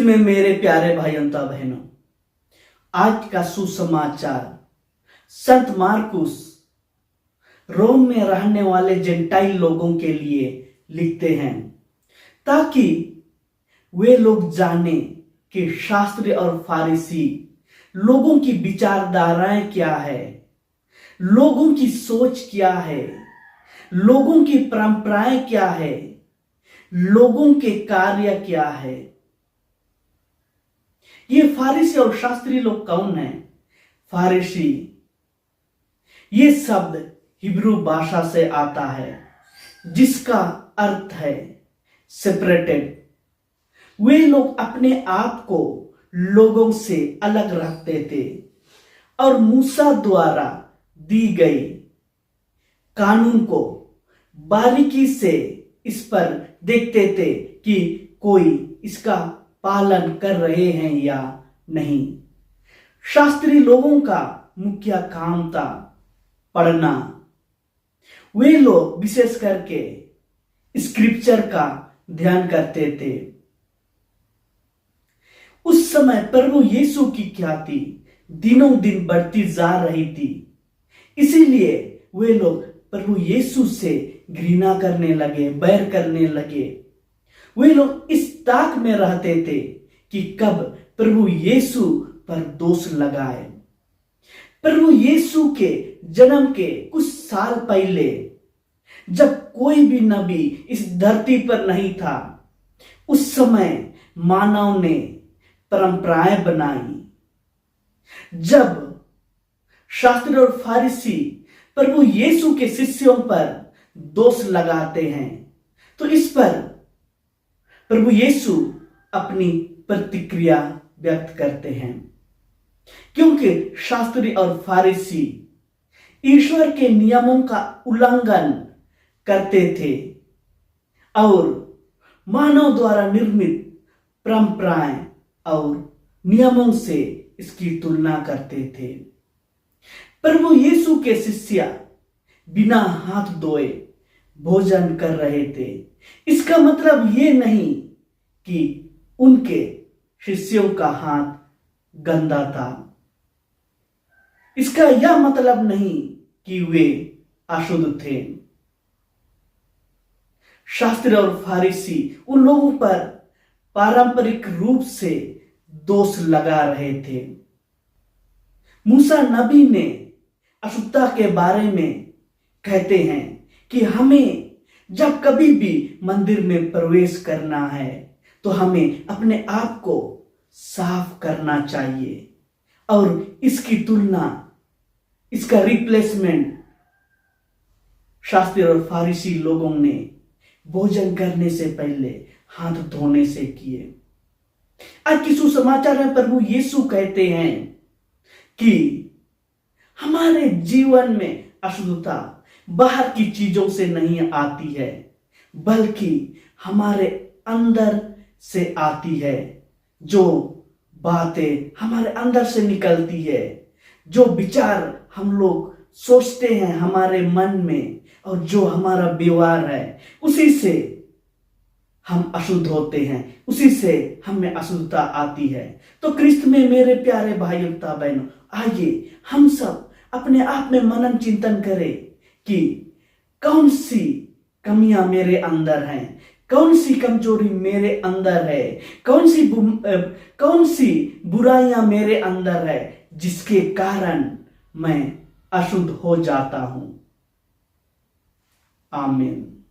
में मेरे प्यारे भाइयों बहनों, आज का सुसमाचार संत मार्कुस रोम में रहने वाले जेंटाइल लोगों के लिए लिखते हैं, ताकि वे लोग जाने कि शास्त्री और फारिसी लोगों की विचारधाराएं क्या है, लोगों की सोच क्या है, लोगों की परंपराएं क्या है, लोगों के कार्य क्या है। ये फारिसी और शास्त्री लोग कौन है? फारिसी ये शब्द हिब्रू भाषा से आता है, जिसका अर्थ है सेपरेटेड। वे लोग अपने आप को लोगों से अलग रखते थे और मूसा द्वारा दी गई कानून को बारीकी से इस पर देखते थे कि कोई इसका पालन कर रहे हैं या नहीं। शास्त्री लोगों का मुख्य काम था पढ़ना। वे लोग विशेष करके स्क्रिप्चर का ध्यान करते थे। उस समय प्रभु यीशु की ख्याति दिनों दिन बढ़ती जा रही थी, इसीलिए वे लोग प्रभु यीशु से घृणा करने लगे, बैर करने लगे। वे लोग इस ताक में रहते थे कि कब प्रभु यीशु पर दोष लगाए। प्रभु यीशु के जन्म के कुछ साल पहले, जब कोई भी नबी इस धरती पर नहीं था, उस समय मानव ने परंपराएं बनाई। जब शास्त्री और फारिसी प्रभु यीशु के शिष्यों पर दोष लगाते हैं, तो इस पर प्रभु यीशु अपनी प्रतिक्रिया व्यक्त करते हैं, क्योंकि शास्त्री और फारिसी ईश्वर के नियमों का उल्लंघन करते थे और मानव द्वारा निर्मित परंपराएं और नियमों से इसकी तुलना करते थे। प्रभु यीशु के शिष्य बिना हाथ धोए भोजन कर रहे थे। इसका मतलब ये नहीं कि उनके शिष्यों का हाथ गंदा था। इसका यह मतलब नहीं कि वे अशुद्ध थे। शास्त्री और फारिसी उन लोगों पर पारंपरिक रूप से दोष लगा रहे थे। मूसा नबी ने अशुद्धता के बारे में कहते हैं कि हमें जब कभी भी मंदिर में प्रवेश करना है तो हमें अपने आप को साफ करना चाहिए, और इसकी तुलना, इसका रिप्लेसमेंट शास्त्री और फारिसी लोगों ने भोजन करने से पहले हाथ धोने से किए। आज की सुसमाचार में प्रभु यीशु कहते हैं कि हमारे जीवन में अशुद्धता बाहर की चीजों से नहीं आती है, बल्कि हमारे अंदर से आती है। जो बातें हमारे अंदर से निकलती है, जो विचार हम लोग सोचते हैं हमारे मन में, और जो हमारा व्यवहार है, उसी से हम अशुद्ध होते हैं, उसी से हमें अशुद्धता आती है। तो ख्रिस्त में मेरे प्यारे भाइयों बहनों, आइए हम सब अपने आप में मनन चिंतन करें कि कौन सी कमियां मेरे अंदर हैं, कौन सी कमजोरी मेरे अंदर है, कौन सी बुराइयां मेरे अंदर है, जिसके कारण मैं अशुद्ध हो जाता हूं। आमीन।